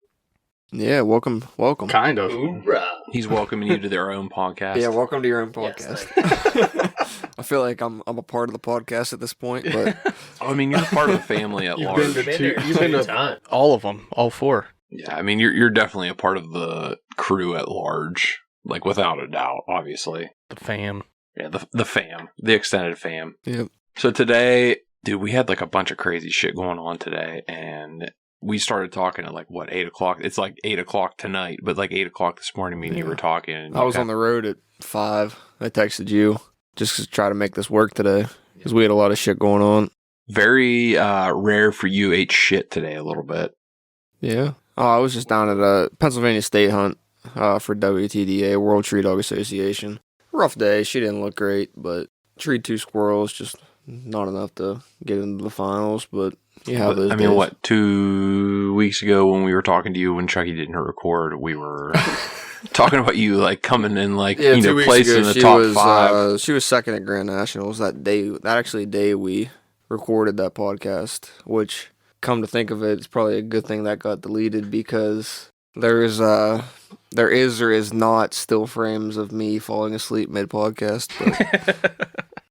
Yeah, welcome. Kind of. Hoorah. He's welcoming you to their own podcast. Yeah, welcome to your own Yes, podcast. I feel like I'm a part of the podcast at this point, but I mean, you're part of the family at You've large. been to Been there You've been to time. all of them, all 4. Yeah, I mean, you're definitely a part of the crew at large, like without a doubt, obviously. The fam. Yeah, the fam, the extended fam. Yep. So today, dude, we had like a bunch of crazy shit going on today, and we started talking at like 8 o'clock. It's like 8 o'clock tonight, but like 8 o'clock this morning. Me and you were talking. And I was on the road at 5. I texted you just to try to make this work today because we had a lot of shit going on. Very rare for you. Ate shit today a little bit. Yeah. Oh, I was just down at a Pennsylvania state hunt for WTDA, World Tree Dog Association. Rough day. She didn't look great, but treed 2 squirrels, just not enough to get into the finals. But you have those. I mean, days. what, 2 weeks ago when we were talking to you when Chucky didn't record, we were talking about you like coming in like Yeah, 2 weeks placed ago, in the she top was, 5. She was second at Grand Nationals that day. That actually day we recorded that podcast, which, come to think of it, it's probably a good thing that got deleted because there is or is not still frames of me falling asleep mid podcast.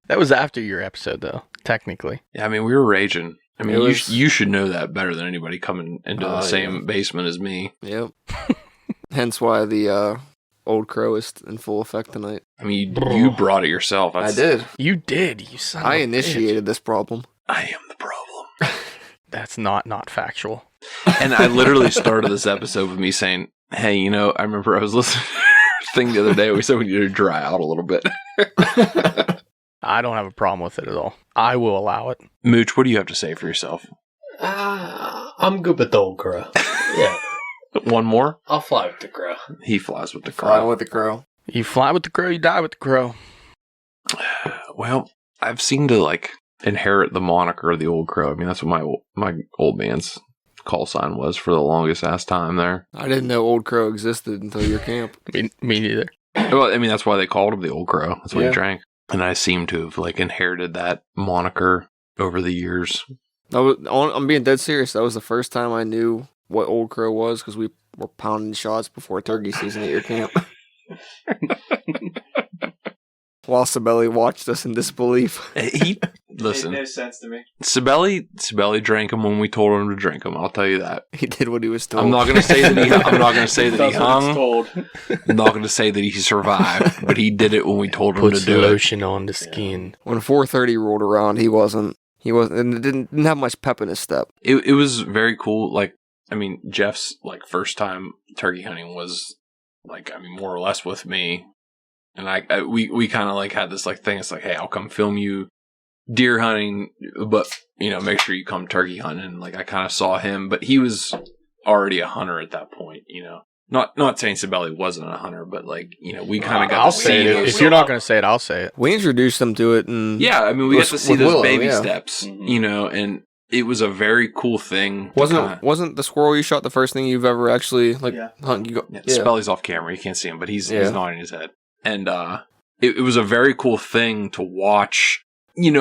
That was after your episode, though, technically. Yeah, I mean, we were raging. I mean, It was- you should know that better than anybody coming into the same basement as me. Yep. Hence why the Old Crow is in full effect tonight. I mean, you brought it yourself. I did. You did, you son of I a initiated this problem. I am the problem. bitch. That's not factual. And I literally started this episode with me saying, hey, I remember I was listening to a thing the other day. We said we needed to dry out a little bit. I don't have a problem with it at all. I will allow it. Mooch, what do you have to say for yourself? I'm good with the old crow. Yeah, One more? I'll fly with the crow. He flies with the Flying crow. with the crow. You fly with the crow, you die with the crow. Well, I've seemed to like inherit the moniker of the old crow. I mean, that's what my old man's call sign was for the longest ass time there. I didn't know Old Crow existed until your camp. Me neither. Well, I mean, that's why they called him the old crow. That's what Yeah. he drank. And I seem to have like inherited that moniker over the years. I'm being dead serious. That was the first time I knew what Old Crow was because we were pounding shots before turkey season at your camp. While Sabelli watched us in disbelief. Listen, Made no sense to me. Sabelli drank him when we told him to drink him. I'll tell you that. He did what he was told. I'm not going to say that he. I'm not going to say that he That's what it's hung. told. I'm not going to say that he survived, but he did it when we told him Puts to the do it. lotion on the skin. When 4:30 rolled around, he wasn't, and it didn't have much pep in his step. It was very cool. Like, I mean, Jeff's like first time turkey hunting was like, I mean, more or less with me, and we kind of like had this like thing. It's like, hey, I'll come film you deer hunting, but make sure you come turkey hunting. And, like, I kind of saw him, but he was already a hunter at that point. Not saying Sabelli wasn't a hunter, but like we kind of got I'll to say see it. those. If you're not going to say it, I'll say it. We introduced him to it, and Yeah, I mean, we got to see with those Willow, baby yeah. steps, Mhm. and it was a very cool thing. wasn't the squirrel you shot the first thing you've ever actually Yeah. hunt? You go, Yeah, yeah. Spelly's off camera. You can't see him, but he's Yeah. nodding his head. And it was a very cool thing to watch,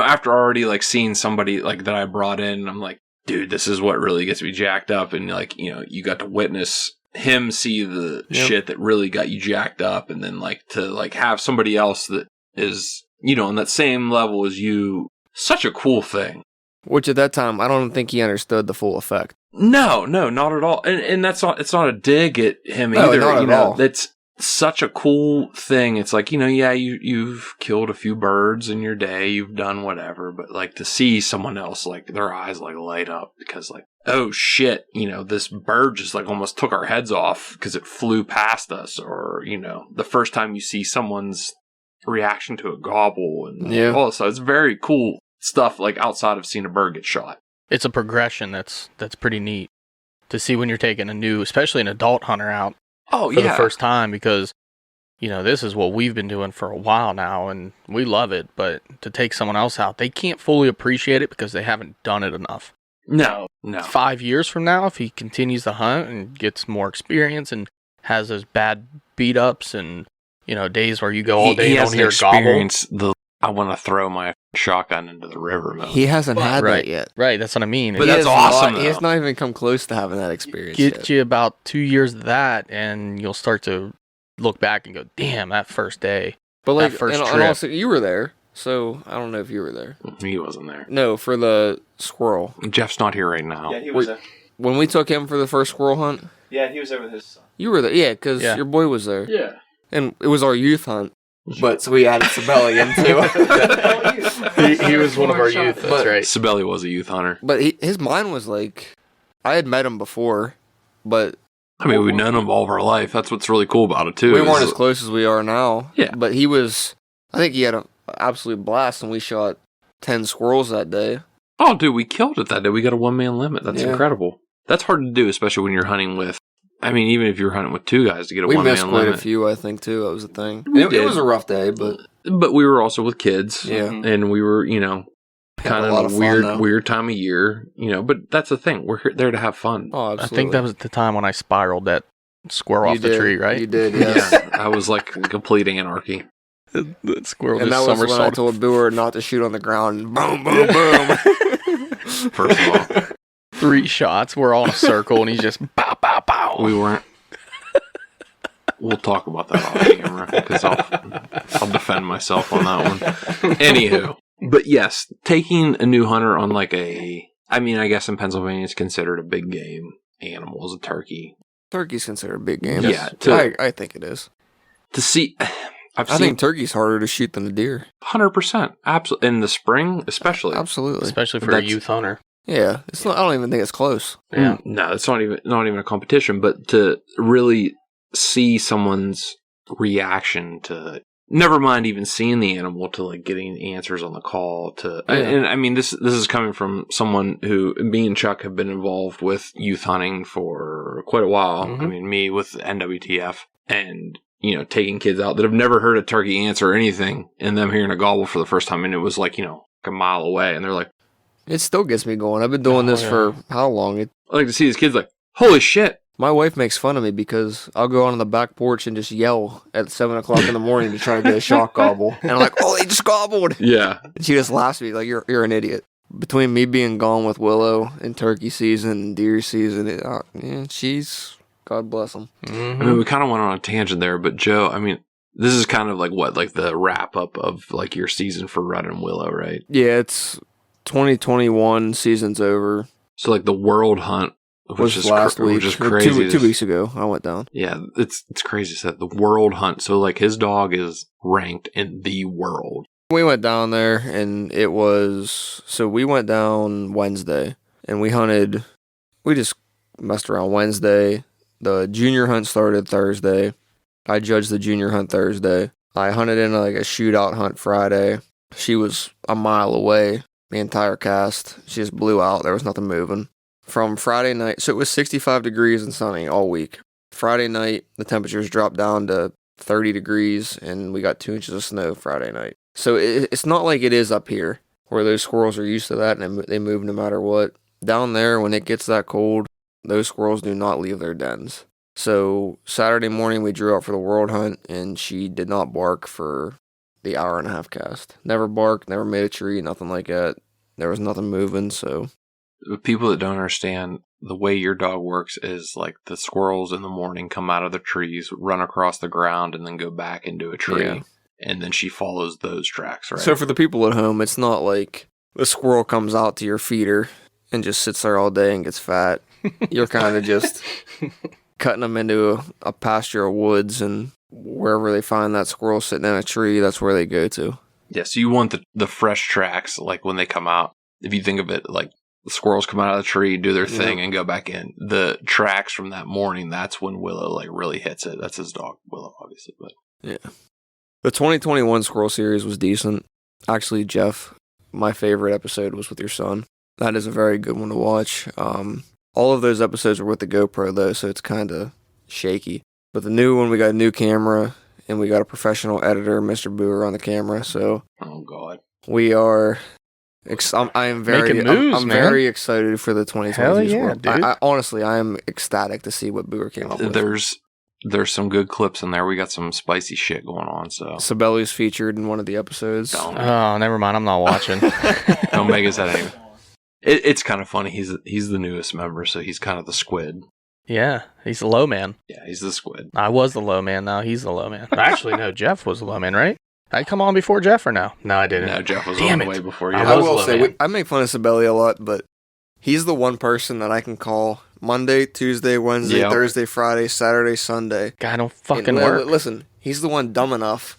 after already like seeing somebody like that I brought in. I'm like, dude, this is what really gets me jacked up. And like, you got to witness him see the Yep. shit that really got you jacked up. And then like to like have somebody else that is, on that same level as you. Such a cool thing. Which at that time, I don't think he understood the full effect. No, not at all. And that's not, it's not a dig at him No, either. not at all. That's such a cool thing. It's like, yeah, you've killed a few birds in your day, you've done whatever, but like to see someone else, like their eyes like light up because like, oh shit, this bird just like almost took our heads off because it flew past us, or, the first time you see someone's reaction to a gobble and Yeah. all this stuff. It's very cool stuff, like outside of seeing a bird get shot. It's a progression that's pretty neat to see when you're taking a new, especially an adult hunter out Oh, for the first time, because this is what we've been doing for a while now and we love it, but to take someone else out, they can't fully appreciate it because they haven't done it enough. No. 5 years from now, if he continues to hunt and gets more experience and has those bad beat ups and days where you go all day and don't hear a gobble. I want to throw my shotgun into the river mode. He hasn't had Right. that yet. Right, that's what I mean. But that's awesome, He has though. not even come close to having that experience Get yet. you about 2 years of that, and you'll start to look back and go, "Damn, that first day." But like, that first and trip. also, you were there, so I don't know if you were there. He wasn't there. No, for the squirrel. Jeff's not here right now. Yeah, he was there. When we took him for the first squirrel hunt, Yeah, he was there with his son. you were there. Yeah, because Yeah. your boy was there. Yeah. And it was our youth hunt. But so we added Sabelli into he was one of our youth. That's right. Sibeli was a youth hunter. But his mind was like, I had met him before, but I mean, we've known him all of our life. That's what's really cool about it, too. we weren't as close as we are now. Yeah. But he was, I think he had an absolute blast, and we shot 10 squirrels that day. Oh, dude, we killed it that day. We got a one-man limit. That's Yeah. incredible. That's hard to do, especially when you're hunting with, I mean, even if you're hunting with two guys to get a We one-man missed limit. quite a few, I think, too. That was the thing. We It did. was a rough day, but But we were also with kids. yeah. And we were, kind a lot of of a fun, though. weird time of year, but that's the thing. We're there to have fun. Oh, I absolutely. think that was the time when I spiraled that squirrel You off the did. tree, right? You did, yes. Yeah, I was like complete anarchy. That squirrel And that just was when I somersaulted. told Boer not to shoot on the ground. And boom, boom, boom. First of all, 3 shots. We're all in a circle, and he's just pow, pow, pow. we weren't. We'll talk about that off camera because I'll defend myself on that one. Anywho, but yes, taking a new hunter on I guess in Pennsylvania it's considered a big game animal is a turkey. Turkey's considered a big game. Yeah, I think it is. To see, I think turkey's harder to shoot than a deer. 100%, absolutely in the spring especially. Absolutely. Especially for a That's- youth hunter. Yeah, it's not. I don't even think it's close. Yeah. No, it's not even a competition, but to really see someone's reaction to, never mind even seeing the animal, to like getting answers on the call to, and I mean this is coming from someone who, me and Chuck have been involved with youth hunting for quite a while. Mhm. I mean, me with NWTF and taking kids out that have never heard a turkey answer anything, and them hearing a gobble for the first time, and it was like a mile away, and they're like, It still gets me going. I've been doing this for how long? I like to see these kids like, holy shit. My wife makes fun of me because I'll go out on the back porch and just yell at 7 o'clock in the morning to try to get a shock gobble. And I'm like, oh, they just gobbled. Yeah. And she just laughs at me like, you're an idiot. Between me being gone with Willow and turkey season and deer season, she's, God bless them. Mm-hmm. I mean, we kind of went on a tangent there, but Joe, I mean, this is kind of like the wrap up of like your season for Rudd and Willow, right? Yeah, it's 2021, season's over. So like the world hunt, Was last week, which is or crazy. two weeks ago, I went down. Yeah, it's crazy. That the world hunt. So like his dog is ranked in the world. We went down there, and we went down Wednesday, and we just messed around Wednesday. The junior hunt started Thursday. I judged the junior hunt Thursday. I hunted in like a shootout hunt Friday. She was a mile away, the entire cast. She just blew out. There was nothing moving. From Friday night, so it was 65 degrees and sunny all week. Friday night, the temperatures dropped down to 30 degrees, and we got 2 inches of snow Friday night. So it's not like it is up here, where those squirrels are used to that, and they move no matter what. Down there, when it gets that cold, those squirrels do not leave their dens. So Saturday morning, we drew out for the world hunt, and she did not bark for the hour and a half cast. Never barked, never made a tree, nothing like that. There was nothing moving, so... People that don't understand, the way your dog works is like the squirrels in the morning come out of the trees, run across the ground, and then go back into a tree. Yeah. And then she follows those tracks, right? So for the people at home, it's not like the squirrel comes out to your feeder and just sits there all day and gets fat. You're kind of just cutting them into a pasture of woods, and wherever they find that squirrel sitting in a tree, that's where they go to. Yeah, so you want the fresh tracks, like when they come out. If you think of it like the squirrels come out of the tree, do their thing, and go back in. The tracks from that morning, that's when Willow like really hits it. That's his dog, Willow, obviously. But yeah, The 2021 Squirrel Series was decent. Actually, Jeff, my favorite episode was with your son. That is a very good one to watch. All of those episodes were with the GoPro, though, so it's kind of shaky. But the new one, we got a new camera, and we got a professional editor, Mr. Booer, on the camera. So, oh god, we are. I am very, Making moves, I'm man. very excited for the 2022 Hell yeah, Squirrel. dude. Honestly, I am ecstatic to see what Booer came up with. there's some good clips in there. We got some spicy shit going on. So Sabelli's featured in one of the episodes. Oh, never mind. I'm not watching. Omega's that anyway. It's kind of funny. He's the newest member, so he's kind of the squid. Yeah, he's the low man. Yeah, he's the squid. I was the low man. Now he's the low man. Actually, no, Jeff was the low man, right? I come on before Jeff or no? No, I didn't. No, Jeff was Damn on it. way before you. I I was will low say, man. I make fun of Sabelli a lot, but he's the one person that I can call Monday, Tuesday, Wednesday, Yep. Thursday, Friday, Saturday, Sunday. Guy don't fucking And work. Listen, he's the one dumb enough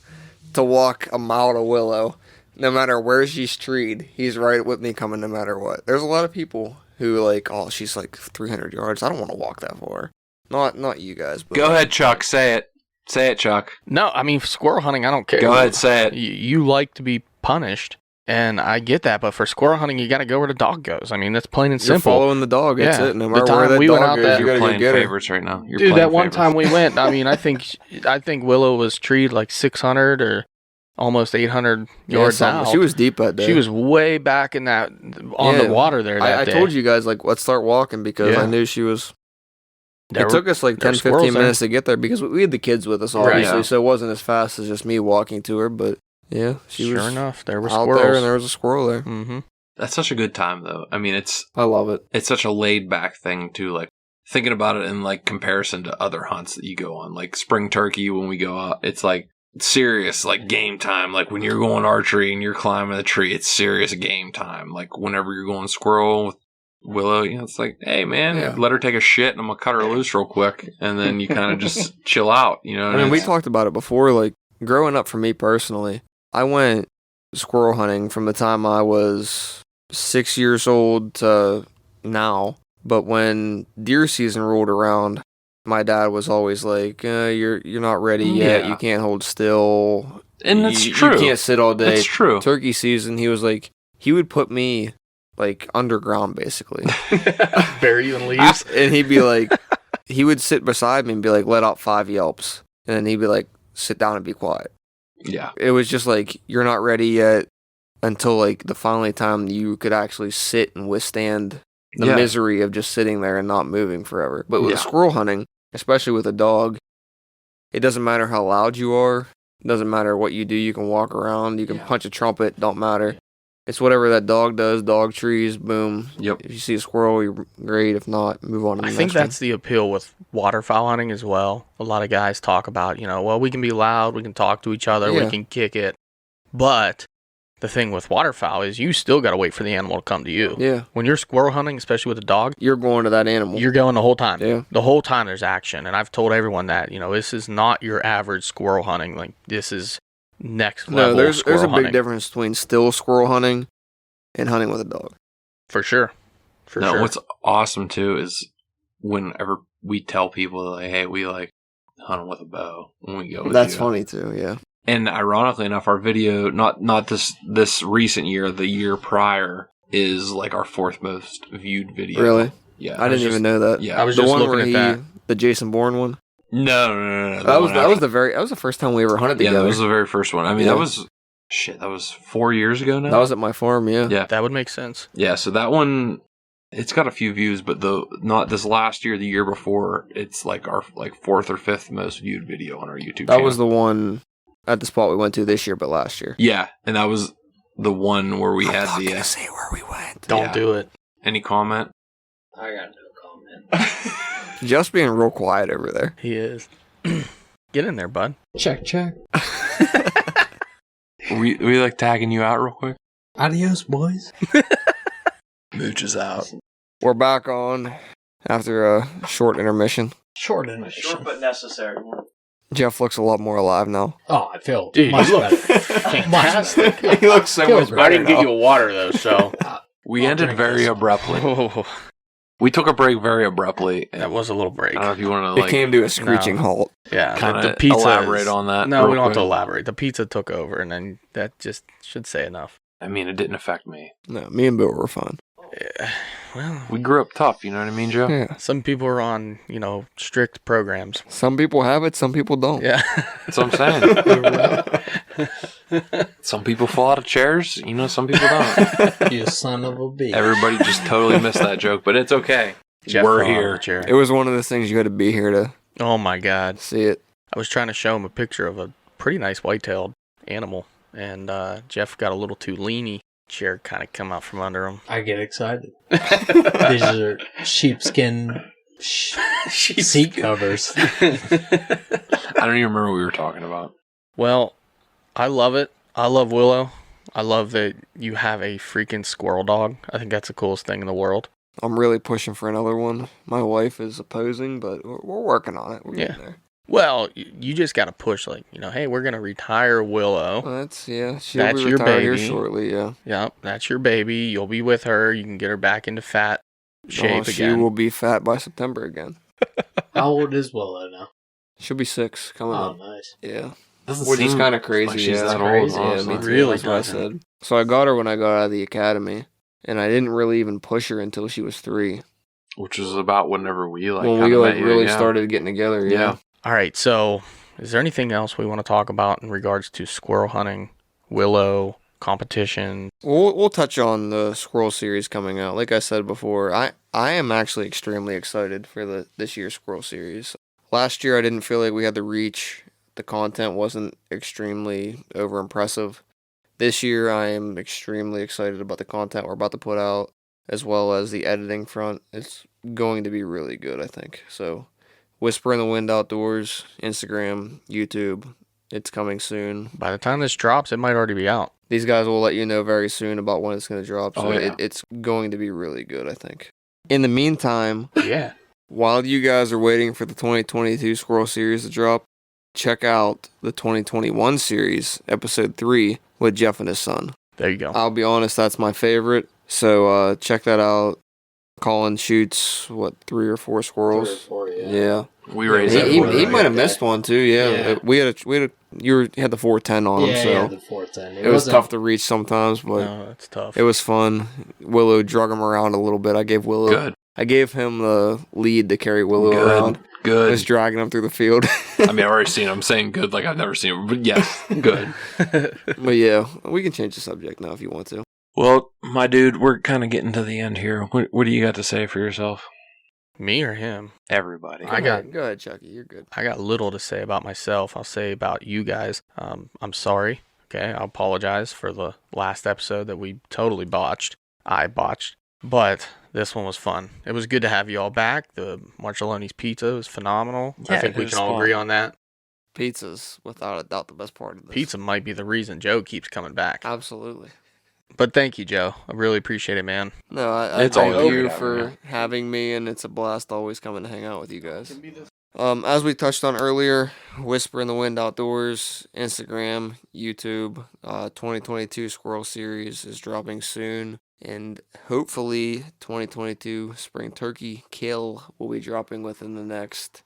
to walk a mile to Willow. No matter where she's treed, he's right with me coming no matter what. There's a lot of people who like, oh, she's like 300 yards. I don't want to walk that far. Not you guys. But Go ahead, Chuck. Say it. Say it, Chuck. No, I mean, squirrel hunting, I don't care. Go ahead, say it. You like to be punished, and I get that, but for squirrel hunting, you got to go where the dog goes. I mean, that's plain and You're simple. following the dog. That's Yeah. it. No The matter time where that we went dog out goes, that- you You're gotta go playing get her. favorites right now. You're Dude, playing that one favorites. time we went, I mean, I think Willow was treed like 600 or almost 800 yards out. She was deep that day. She was way back in that on Yeah. the water there that I day. told you guys, like, let's start walking because Yeah. I knew she was. There It were- took us like there 10, were squirrels 15 there. minutes to get there because we had the kids with us, Right. obviously, Yeah. so it wasn't as fast as just me walking to her, but yeah, she Sure was enough, there were out squirrels. there and there was a squirrel there. Mm-hmm. That's such a good time, though. I mean, it's I love it. such a laid back thing too. Like thinking about it in like comparison to other hunts that you go on, like spring turkey. When we go out, it's like serious, like game time. Like when you're going archery and you're climbing the tree, it's serious game time. Like whenever you're going squirrel with Willow, you know, it's like, hey man, Yeah. let her take a shit and I'm gonna cut her loose real quick, and then you kind of just chill out. You know, I and mean, we it's- talked about it before. Like growing up, for me personally, I went squirrel hunting from the time I was 6 years old to now. But when deer season rolled around, my dad was always like, "You're not ready yet. Yeah. You can't hold still. and that's you, true. You can't sit all day." That's true. Turkey season, he was like, he would put me like underground basically, Bury you in leaves. and he'd be like, he would sit beside me and be like, let out 5 yelps, and then he'd be like, sit down and be quiet. Yeah, It was just like, you're not ready yet until like the finally time you could actually sit and withstand the Yeah. misery of just sitting there and not moving forever. But with Yeah. squirrel hunting, especially with a dog, it doesn't matter how loud you are. It doesn't matter what you do. You can walk around. You can Yeah. punch a trumpet. Don't matter. It's whatever that dog does. Dog trees, boom. Yep. If you see a squirrel, you're great. If not, move on to the I next think one. that's the appeal with waterfowl hunting as well. A lot of guys talk about, well, we can be loud, we can talk to each other, Yeah. we can kick it. But the thing with waterfowl is you still got to wait for the animal to come to you. Yeah. When you're squirrel hunting, especially with a dog, You're going to that animal. you're going the whole time. Yeah. The whole time there's action. And I've told everyone that, this is not your average squirrel hunting. Like, this is next level No, there's squirrel a big hunting. difference between still squirrel hunting and hunting with a dog. For sure. For no, sure. what's awesome too is whenever we tell people like, hey, we like hunting with a bow when we go with That's you. funny too. Yeah. And ironically enough, our video, not this recent year, the year prior, is like our 4th most viewed video. Really? Yeah. I didn't even know that. Yeah. I was The just one looking where at that. the Jason Bourne one. No. That was the first time we ever hunted Yeah, together. that was the very first one. I mean, Yeah. that was 4 years ago now. That was at my farm. Yeah. Yeah. That would make sense. Yeah, so that one, it's got a few views, but not this last year, the year before, it's like our 4th or 5th most viewed video on our YouTube That channel. was the one at the spot we went to this year, but last year. Yeah, and that was the one where we had the. say where we went. Don't Yeah. do it. Any comment? I got no comment. Just being real quiet over there. He is. Get in there, bud. Check. We like tagging you out real quick? Adios, boys. Mooch is out. We're back on after a short intermission. Short intermission. but necessary one. Jeff looks a lot more alive now. Oh, I feel Dude, much you look better. fantastic. He looks so Feels much better I didn't get you a water, though, so. We I'll ended drink very this. abruptly. Oh, We took a break very abruptly. That was a little break. I don't know if you want to It came to a screeching halt. Yeah, kind the of pizza elaborate on that. No, we real don't have to quick. elaborate. The pizza took over, and then that just should say enough. I mean, it didn't affect me. No, me and Bill were fine. Yeah, well, We grew up tough, you know what I mean, Joe? Yeah. some people are on, strict programs. Some people have it, some people don't. Yeah. That's what I'm saying. Some people fall out of chairs, some people don't. You son of a bitch. Everybody just totally missed that joke, but it's okay. Jeff We're fell out of here. the chair. It was one of those things you had to be here to Oh my God. see it. I was trying to show him a picture of a pretty nice white-tailed animal, and Jeff got a little too leany. Chair kind of come out from under him. I get excited. These are sheepskin seat covers. I don't even remember what we were talking about. Well, I love it. I love Willow. I love that you have a freaking squirrel dog. I think that's the coolest thing in the world. I'm really pushing for another one. My wife is opposing, but we're working on it. We're getting there. Well, you just got to push, hey, we're going to retire Willow. She'll That's be your retired here baby. shortly, yeah. Yep, that's your baby. You'll be with her. You can get her back into fat shape She again. will be fat by September again. How old is Willow now? She'll be 6 coming Oh, up. nice. Yeah. Doesn't Which is seem kind of crazy. like she's yeah. that old, crazy. Yeah, honestly. me too. Really That's what I doesn't. said. So I got her when I got out of the academy, and I didn't really even push her until she was 3. Which was about whenever we when kinda we met you, really yeah. started getting together, yeah. Yeah. All right, so is there anything else we want to talk about in regards to squirrel hunting, Willow, competition? We'll touch on the squirrel series coming out. Like I said before, I am actually extremely excited for this year's squirrel series. Last year I didn't feel like we had the reach. The content wasn't extremely over impressive. This year I am extremely excited about the content we're about to put out, as well as the editing front. It's going to be really good, I think. So Whisper in the Wind Outdoors, Instagram, YouTube. It's coming soon. By the time this drops, it might already be out. These guys will let you know very soon about when it's going to drop. So Oh, yeah. it's going to be really good, I think. In the meantime, Yeah. while you guys are waiting for the 2022 Squirrel Series to drop, check out the 2021 series, episode 3, with Jeff and his son. There you go. I'll be honest, that's my favorite. So check that out. Colin shoots, 3 or 4 squirrels? 3 or 4, Yeah. We raised Yeah, that. He for might them. have missed one too, yeah. Yeah. We had you had the 410 on him, Yeah, so yeah, the 410. it was tough to reach sometimes, but No, that's tough. it was fun. Willow drug him around a little bit. I gave him the lead to carry Willow around. I Good. was dragging him through the field. I mean, I've already seen him. I'm saying good like I've never seen him, but yes, good. But yeah, we can change the subject now if you want to. Well, my dude, we're kind of getting to the end here. What do you got to say for yourself? Me or him? Everybody. I got- Go ahead, Chucky. You're good. I got little to say about myself. I'll say about you guys. I'm sorry. Okay, I apologize for the last episode that we totally botched. I botched. But this one was fun. It was good to have you all back. The Marcelloni's pizza was phenomenal. I Yeah, think it we was can all fun. agree on that. Pizza's without a doubt the best part of this. Pizza might be the reason Joe keeps coming back. Absolutely. But thank you, Joe. I really appreciate it, man. No, I It's thank always you good for having having me, and it's a blast always coming to hang out with you guys. As we touched on earlier, Whisper in the Wind Outdoors, Instagram, YouTube, 2022 Squirrel Series is dropping soon, and hopefully 2022 Spring Turkey Kill will be dropping within the next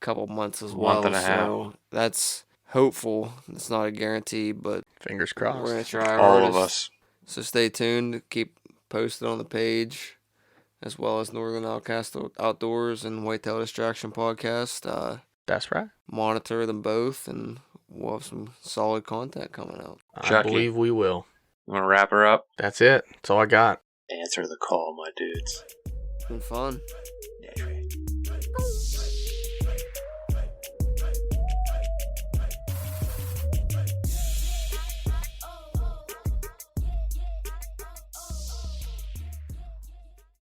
couple months as well. Month and a half. So that's hopeful. It's not a guarantee, but Fingers we're crossed. gonna try our All hardest. of us. So stay tuned. Keep posted on the page, as well as Northern Outcast Outdoors and Whitetail Distraction Podcast. That's right. Monitor them both, and we'll have some solid content coming out. I Chucky. believe we will. You want to wrap her up? That's it. That's all I got. Answer the call, my dudes. It's been fun.